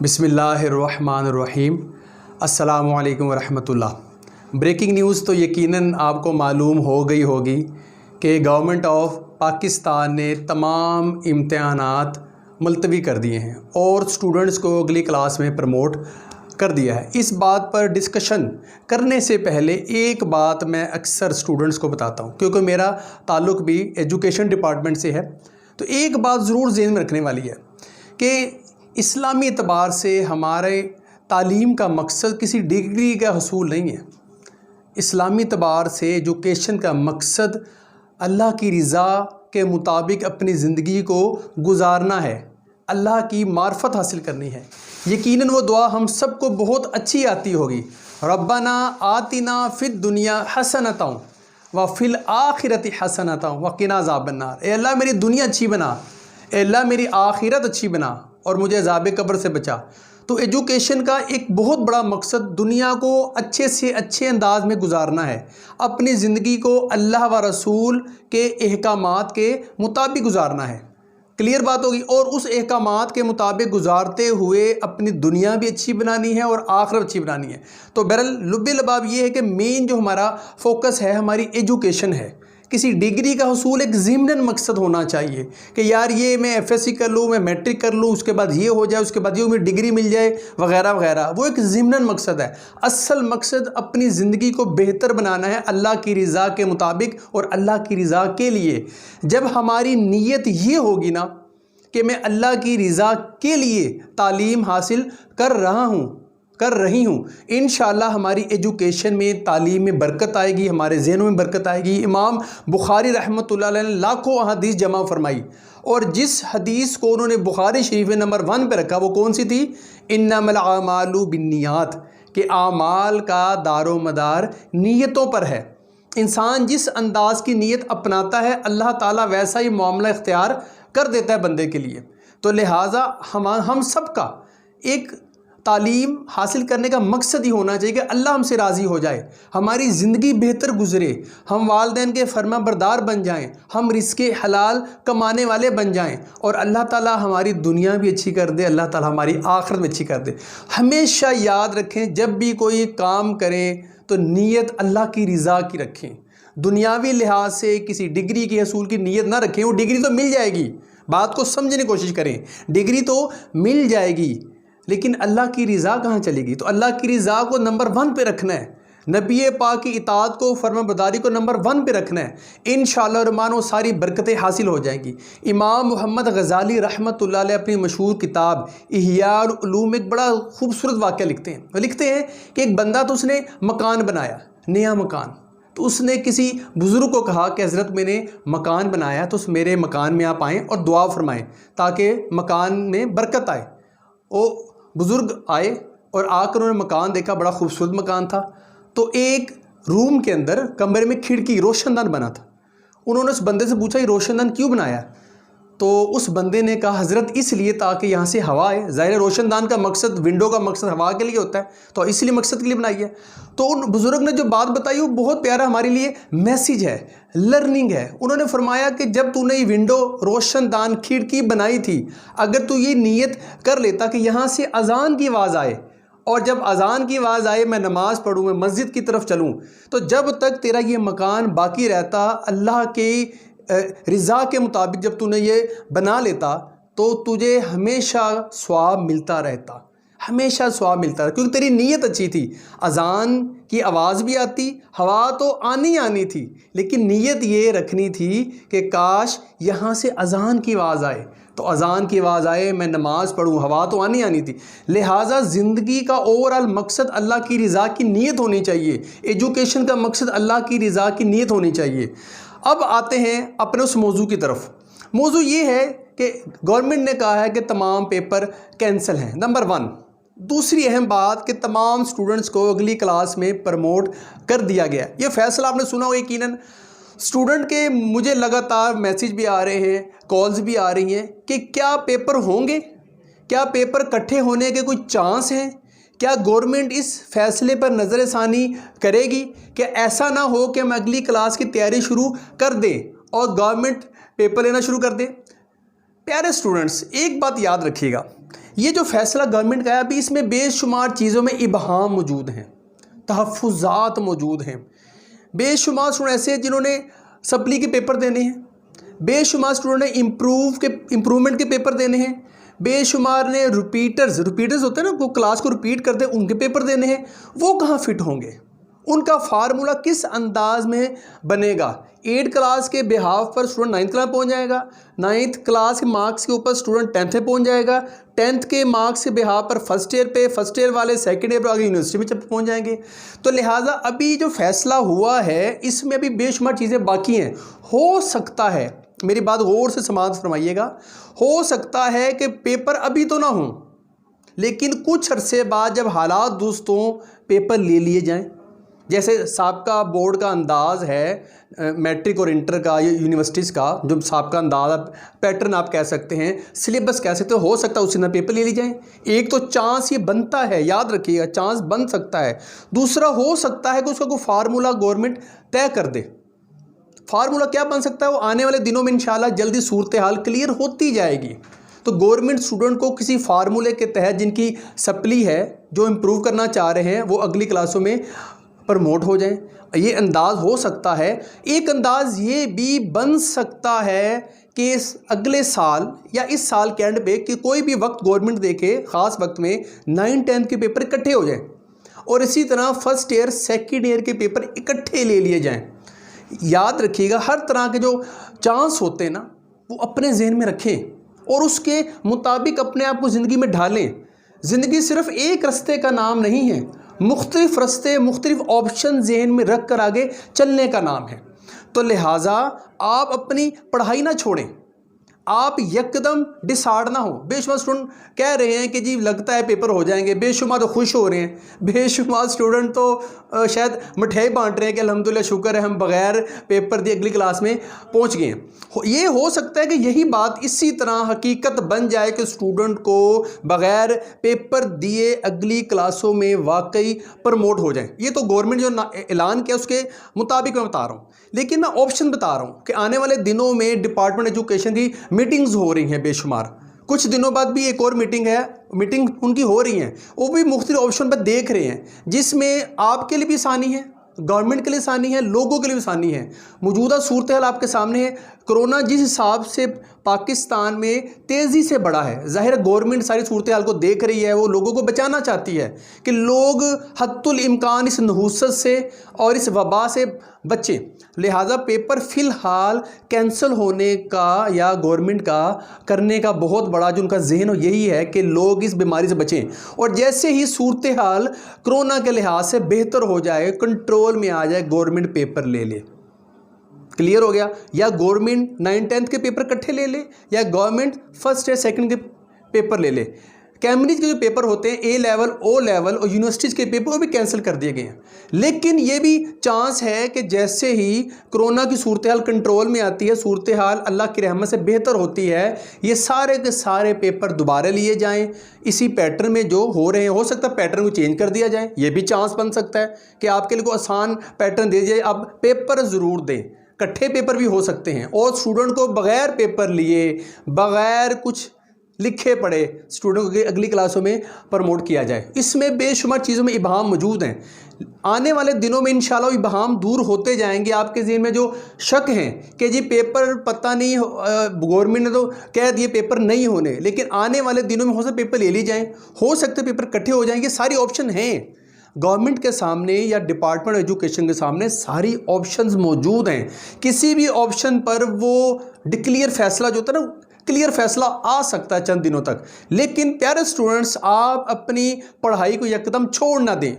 बिस्मिल्लाहिर्रहमानिर्रहीम। अस्सलामु अलैकुम वरहमतुल्लाह। ब्रेकिंग न्यूज़ तो यकीनन आपको मालूम हो गई होगी कि गवर्नमेंट ऑफ पाकिस्तान ने तमाम इम्तिहानात मुलतवी कर दिए हैं और स्टूडेंट्स को अगली क्लास में प्रमोट कर दिया है। इस बात पर डिस्कशन करने से पहले एक बात मैं अक्सर स्टूडेंट्स को बताता हूँ, क्योंकि मेरा ताल्लुक़ भी एजुकेशन डिपार्टमेंट से है। तो एक बात ज़रूर ज़हन में रखने वाली है कि इस्लामी एतबार से हमारे तालीम का मकसद किसी डिग्री का हसूल नहीं है। इस्लामी एतबार से एजुकेशन का मकसद अल्लाह की रज़ा के मुताबिक अपनी ज़िंदगी को गुजारना है, अल्लाह की मार्फत हासिल करनी है। यकीनन वो दुआ हम सबको बहुत अच्छी आती होगी, रब्बना आतिना फिद दुनिया हसनतौ व फिल आखिरति हसनतौ व क़िना अज़ाबन्नार। ए अल्लाह मेरी दुनिया अच्छी बना, ए अल्लाह मेरी आखिरत अच्छी बना और मुझे अज़ाब कब्र से बचा। तो एजुकेशन का एक बहुत बड़ा मकसद दुनिया को अच्छे से अच्छे अंदाज में गुजारना है, अपनी ज़िंदगी को अल्लाह व रसूल के अहकामात के मुताबिक गुजारना है। क्लियर बात होगी। और उस अहकामात के मुताबिक गुजारते हुए अपनी दुनिया भी अच्छी बनानी है और आखिरत अच्छी बनानी है। तो बहरहाल लुब्बे लबाब ये है कि मेन जो हमारा फोकस है हमारी एजुकेशन है। किसी डिग्री का हसूल एक ज़िम्नन मकसद होना चाहिए कि यार ये मैं एफएससी कर लूँ, मैं मैट्रिक कर लूँ, उसके बाद ये हो जाए, उसके बाद ये मेरी डिग्री मिल जाए वगैरह वगैरह। वो एक ज़िम्नन मकसद है। असल मकसद अपनी ज़िंदगी को बेहतर बनाना है अल्लाह की रज़ा के मुताबिक और अल्लाह की रज़ा के लिए। जब हमारी नीयत ये होगी ना कि मैं अल्लाह की रज़ा के लिए तालीम हासिल कर रही हूँ, इंशाअल्लाह हमारी एजुकेशन में तालीम में बरकत आएगी, हमारे ज़हनों में बरकत आएगी। इमाम बुखारी रहमतुल्लाह अलैह ने लाखों हदीस जमा फरमाई और जिस हदीस को उन्होंने बुखारी शरीफ में नंबर 1 पे रखा वो कौन सी थी? इन्नमल आमालु बिन्नियात, कि आमाल का दारो मदार नीयतों पर है। इंसान जिस अंदाज़ की नीयत अपनाता है अल्लाह ताला वैसा ही मामला इख्तियार कर देता है बंदे के लिए। तो लिहाजा हम सब का एक तालीम हासिल करने का मकसद ही होना चाहिए कि अल्लाह हमसे राज़ी हो जाए, हमारी ज़िंदगी बेहतर गुजरे, हम वालिदैन के फरमा बरदार बन जाएं, हम रिज़्क़े हलाल कमाने वाले बन जाएं और अल्लाह ताला हमारी दुनिया भी अच्छी कर दे, अल्लाह ताला हमारी आखिरत भी अच्छी कर दे। हमेशा याद रखें जब भी कोई काम करें तो नीयत अल्लाह की रज़ा की रखें। दुनियावी लिहाज से किसी डिग्री के हसूल की नीयत ना रखें। वो डिग्री तो मिल जाएगी, बात को समझने की कोशिश करें, डिग्री तो मिल जाएगी लेकिन अल्लाह की रज़ा कहाँ चलेगी? तो अल्लाह की रज़ा को नंबर 1 पे रखना है, नबी पाक की इताअत को फरमाबरदारी को नंबर 1 पे रखना है। इंशाअल्लाह रहमान वो सारी बरकतें हासिल हो जाएंगी। इमाम मोहम्मद गज़ाली रहमतुल्लाह अलैह अपनी मशहूर किताब इहयाउल उलूम में एक बड़ा खूबसूरत वाक़या लिखते हैं। वो लिखते हैं कि एक बंदा तो उसने मकान बनाया, नया मकान। तो उसने किसी बुज़ुर्ग को कहा कि हज़रत मैंने मकान बनाया तो मेरे मकान में आप आएँ और दुआ फरमाएँ ताकि मकान में बरकत आए। वो बुज़ुर्ग आए और आकर उन्होंने मकान देखा, बड़ा खूबसूरत मकान था। तो एक रूम के अंदर कमरे में खिड़की रोशनदान बना था। उन्होंने उस बंदे से पूछा ये रोशनदान क्यों बनाया? तो उस बंदे ने कहा हज़रत इसलिए ताकि यहाँ से हवा आए। ज़ाहिर रोशनदान का मकसद, विंडो का मकसद हवा के लिए होता है, तो इसलिए मकसद के लिए बनाई है। तो उन बुज़ुर्ग ने जो बात बताई वो बहुत प्यारा हमारे लिए मैसेज है, लर्निंग है। उन्होंने फरमाया कि जब तूने ये विंडो रोशनदान खिड़की बनाई थी, अगर तू ये नीयत कर लेता कि यहाँ से अज़ान की आवाज़ आए और जब अज़ान की आवाज़ आए मैं नमाज़ पढ़ूँ, मैं मस्जिद की तरफ चलूँ, तो जब तक तेरा ये मकान बाकी रहता अल्लाह के रज़ा के मुताबिक जब तूने ये बना लेता तो तुझे हमेशा सवाब मिलता रहता, हमेशा सवाब मिलता रहता, क्योंकि तेरी नीयत अच्छी थी। अज़ान की आवाज़ भी आती, हवा तो आनी थी, लेकिन नीयत ये रखनी थी कि काश यहाँ से अज़ान की आवाज़ आए, तो अज़ान की आवाज़ आए, मैं नमाज़ पढ़ूँ, हवा तो आनी थी। लिहाजा ज़िंदगी का ओवरऑल मकसद अल्लाह की रज़ा की नीयत होनी चाहिए। एजुकेशन का मकसद अल्लाह की रज़ा की नीयत होनी चाहिए। अब आते हैं अपने उस मौजू की तरफ। मौजू ये है कि गवर्नमेंट ने कहा है कि तमाम पेपर कैंसिल हैं, नंबर 1। दूसरी अहम बात कि तमाम स्टूडेंट्स को अगली क्लास में प्रमोट कर दिया गया। ये फ़ैसला आपने सुना हो यकीनन। स्टूडेंट के मुझे लगातार मैसेज भी आ रहे हैं, कॉल्स भी आ रही हैं कि क्या पेपर होंगे, क्या पेपर इकट्ठे होने के कोई चांस हैं, क्या गवर्नमेंट इस फैसले पर नज़रसानी करेगी कि ऐसा ना हो कि हम अगली क्लास की तैयारी शुरू कर दें और गवर्नमेंट पेपर लेना शुरू कर दे। प्यारे स्टूडेंट्स, एक बात याद रखिएगा, ये जो फैसला गवर्नमेंट का है अभी इसमें बेशुमार चीज़ों में इबहाम मौजूद हैं, तहफ़्फ़ुज़ात मौजूद हैं। बेशुमार स्टूडेंट ऐसे हैं जिन्होंने सप्ली के पेपर देने हैं, बेशुमार स्टूडेंट ने इम्प्रूवमेंट के पेपर देने हैं, बेशुमार ने रिपीटर्स होते हैं ना, वो क्लास को रिपीट करते हैं, उनके पेपर देने हैं। वो कहाँ फिट होंगे? उनका फार्मूला किस अंदाज में बनेगा? 8 क्लास के बिहाफ पर स्टूडेंट 9th क्लास पहुंच जाएगा, 9th क्लास के मार्क्स के ऊपर स्टूडेंट 10th में पहुंच जाएगा, 10th के मार्क्स के बिहाफ पर फर्स्ट ईयर पे, फर्स्ट ईयर वाले सेकंड ईयर पर आगे यूनिवर्सिटी में पहुंच जाएंगे। तो लिहाजा अभी जो फैसला हुआ है इसमें अभी बेशुमार चीज़ें बाकी हैं। हो सकता है, मेरी बात गौर से समाप्त फरमाइएगा, हो सकता है कि पेपर अभी तो ना हो, लेकिन कुछ अरसे बाद जब हालात दोस्तों पेपर ले लिए जाएं, जैसे साबका बोर्ड का अंदाज़ है मैट्रिक और इंटर का, यूनिवर्सिटीज़ का जो साबका अंदाज़ पैटर्न आप कह सकते हैं, सिलेबस कह सकते हो सकता है उसी तरह पेपर ले ली जाएं। एक तो चांस ये बनता है, याद रखिएगा, चांस बन सकता है। दूसरा हो सकता है कि उसका कोई फार्मूला गवर्नमेंट तय कर दे। फार्मूला क्या बन सकता है? वो आने वाले दिनों में इंशाल्लाह जल्दी सूरत हाल क्लियर होती जाएगी। तो गवर्नमेंट स्टूडेंट को किसी फार्मूले के तहत जिनकी सप्ली है, जो इम्प्रूव करना चाह रहे हैं, वो अगली क्लासों में प्रमोट हो जाएं, ये अंदाज़ हो सकता है। एक अंदाज़ ये भी बन सकता है कि अगले साल या इस साल के एंड पे कि कोई भी वक्त गवर्नमेंट देखे, ख़ास वक्त में 9-10 के पेपर इकट्ठे हो जाएं और इसी तरह फर्स्ट ईयर सेकेंड ईयर के पेपर इकट्ठे ले लिए जाएं। याद रखिएगा, हर तरह के जो चांस होते हैं ना, वो अपने जहन में रखें और उसके मुताबिक अपने आप को ज़िंदगी में ढालें। ज़िंदगी सिर्फ एक रास्ते का नाम नहीं है, मुख्तलिफ रास्ते, मुख्तलिफ ऑप्शन जहन में रख कर आगे चलने का नाम है। तो लिहाजा आप अपनी पढ़ाई ना छोड़ें, आप यकदम डिसार्ड ना हो। बेशुमार स्टूडेंट कह रहे हैं कि जी लगता है पेपर हो जाएंगे, बेशुमार तो खुश हो रहे हैं, बेशुमार स्टूडेंट तो शायद मिठाई बांट रहे हैं कि अल्हम्दुलिल्लाह शुक्र है हम बग़ैर पेपर दिए अगली क्लास में पहुंच गए हैं। ये हो सकता है कि यही बात इसी तरह हकीकत बन जाए कि स्टूडेंट को बग़ैर पेपर दिए अगली क्लासों में वाकई प्रमोट हो जाए। ये तो गवर्नमेंट जो ऐलान किया उसके मुताबिक मैं बता रहा हूँ, लेकिन मैं ऑप्शन बता रहा हूँ कि आने वाले दिनों में डिपार्टमेंट एजुकेशन की मीटिंग्स हो रही हैं बेशुमार। कुछ दिनों बाद भी एक और मीटिंग उनकी हो रही है, वो भी मुख्तलिफ ऑप्शन पर देख रहे हैं, जिसमें आपके लिए भी आसानी है, गवर्नमेंट के लिए आसानी है, लोगों के लिए भी आसानी है। मौजूदा सूरत हाल आपके सामने है। कोरोना जिस हिसाब से पाकिस्तान में तेज़ी से बढ़ा है, ज़ाहिर गवर्नमेंट सारी सूरत हाल को देख रही है, वो लोगों को बचाना चाहती है कि लोग हद्दुल इम्कान इस नहूसत से और इस वबा से बचें। लिहाजा पेपर फ़िलहाल कैंसिल होने का या गवर्नमेंट का करने का बहुत बड़ा जो उनका जहन यही है कि लोग इस बीमारी से बचें, और जैसे ही सूरत हाल कोरोना के लिहाज से बेहतर हो जाए, कंट्रोल में आ जाए, गवर्नमेंट पेपर ले ले। क्लियर हो गया? या गवर्नमेंट 9-10 के पेपर इकट्ठे ले ले, या गवर्नमेंट फर्स्ट या सेकंड के पेपर ले ले। कैम्ब्रिज के जो पेपर होते हैं ए लेवल, ओ लेवल और यूनिवर्सिटीज़ के पेपर वो भी कैंसिल कर दिए गए हैं। लेकिन ये भी चांस है कि जैसे ही कोरोना की सूरत हाल कंट्रोल में आती है, सूरत हाल अल्लाह की रहमत से बेहतर होती है, ये सारे के सारे पेपर दोबारा लिए जाएं इसी पैटर्न में जो हो रहे हैं। हो सकता है पैटर्न को चेंज कर दिया जाए, ये भी चांस बन सकता है कि आपके लिए कोई आसान पैटर्न दे दिया जाए। अब पेपर ज़रूर दें, इकट्ठे पेपर भी हो सकते हैं, और स्टूडेंट को बग़ैर पेपर लिए, बग़ैर कुछ लिखे पढ़े स्टूडेंट को अगली क्लासों में प्रमोट किया जाए। इसमें बेशुमार चीज़ों में इबहाम मौजूद हैं। आने वाले दिनों में इंशाल्लाह इबहाम दूर होते जाएंगे। आपके ज़हन में जो शक हैं कि जी पेपर पता नहीं, गवर्नमेंट ने तो कह दिए पेपर नहीं होने, लेकिन आने वाले दिनों में हो सकता पेपर ले ली जाएँ, हो सकते पेपर इकट्ठे हो जाएंगे। सारी ऑप्शन हैं गवर्नमेंट के सामने या डिपार्टमेंट एजुकेशन के सामने, सारी ऑप्शंस मौजूद हैं। किसी भी ऑप्शन पर वो डिक्लेयर फैसला जो होता है ना, क्लियर फैसला आ सकता है चंद दिनों तक। लेकिन प्यारे स्टूडेंट्स, आप अपनी पढ़ाई को यकदम छोड़ ना दें,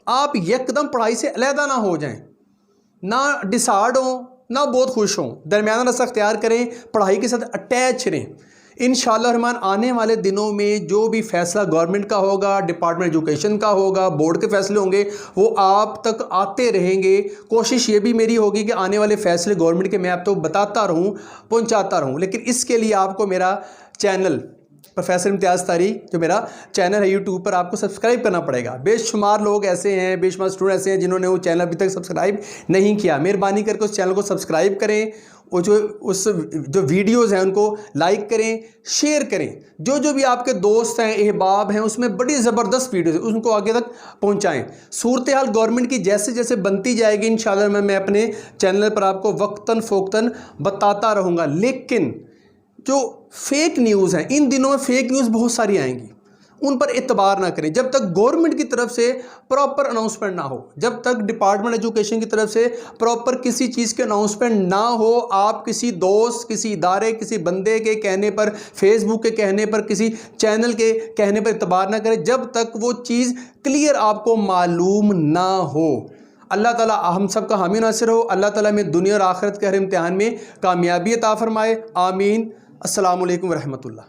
आप यकदम पढ़ाई से अलहदा ना हो जाएं, ना डिसार्ड हो ना बहुत खुश हों, दरमियाना रास्ता अख्तियार करें, पढ़ाई के साथ अटैच रहें। इंशाअल्लाह रहमान आने वाले दिनों में जो भी फैसला गवर्नमेंट का होगा, डिपार्टमेंट एजुकेशन का होगा, बोर्ड के फैसले होंगे, वो आप तक आते रहेंगे। कोशिश ये भी मेरी होगी कि आने वाले फैसले गवर्नमेंट के मैं आप तो बताता रहूं, पहुंचाता रहूं, लेकिन इसके लिए आपको मेरा चैनल प्रोफेसर इम्तियाज़ तारी जो मेरा चैनल है यूट्यूब पर, आपको सब्सक्राइब करना पड़ेगा। बेशुमार लोग ऐसे हैं, बेशुमार स्टूडेंट ऐसे हैं जिन्होंने वो चैनल अभी तक सब्सक्राइब नहीं किया। मेहरबानी करके उस चैनल को सब्सक्राइब करें और जो वीडियोज़ हैं उनको लाइक करें, शेयर करें। जो भी आपके दोस्त हैं, अहबाब हैं, उसमें बड़ी ज़बरदस्त वीडियोज़ हैं, उनको आगे तक पहुंचाएं। सूरत हाल गवर्नमेंट की जैसे जैसे बनती जाएगी इंशाल्लाह मैं अपने चैनल पर आपको वक्तन फ़ोक्तन बताता रहूँगा। लेकिन जो फेक न्यूज़ हैं, इन दिनों में फेक न्यूज़ बहुत सारी आएंगी, उन पर एतबार ना करें। जब तक गवर्नमेंट की तरफ से प्रॉपर अनाउंसमेंट ना हो, जब तक डिपार्टमेंट एजुकेशन की तरफ से प्रॉपर किसी चीज़ के अनाउंसमेंट ना हो, आप किसी दोस्त, किसी इदारे, किसी बंदे के कहने पर, फेसबुक के कहने पर, किसी चैनल के कहने पर एतबार ना करें जब तक वो चीज़ क्लियर आपको मालूम ना हो। अल्लाह ताला हम सब का हामी नासिर हो। अल्लाह ताला में दुनिया और आखिरत के हर इम्तिहान में कामयाबी अता फरमाए। आमीन। अस्सलामु अलैकुम व रहमतुल्लाह।